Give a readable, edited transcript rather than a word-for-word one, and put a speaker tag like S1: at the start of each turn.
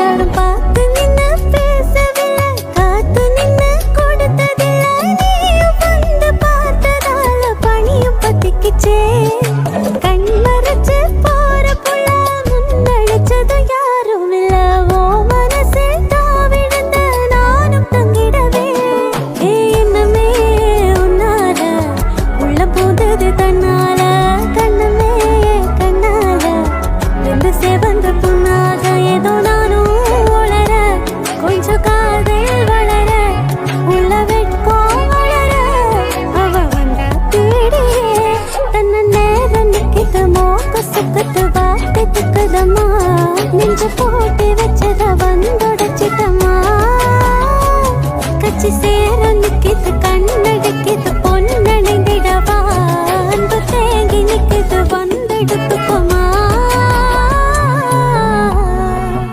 S1: யாரும் பார்த்து நின்னு பேசவில்லை, காத்து நின்னு கொடுத்ததில்லை. நீயும் வந்து பார்த்ததால பனியும் பத்திக்கிச்சே. கண் மறைச்சு போற புள்ள முன்னடிச்சது யாரும் இல்ல. ஓ மனசில் தாவிழுந்த நானும் தங்கிடவே. என்னமே உன்னால உள்ள போதது தன்னால. கண்ணமே கண்ணால வெந்து சேவந்த புண்ணாக ஏதோ நானும் உளர. கொஞ்சம் காதல் வளர உள்ள வெட்கம் வளர. அவ வந்த தேடியே தன்ன நேரம் நிக்கிட்டு மோக்க சுக்கத்து வார்த்தை துக்குதம்மா. நெஞ்ச போட்டு வச்சத வந்தொடச்சிட்டம்மா. கச்சி சேர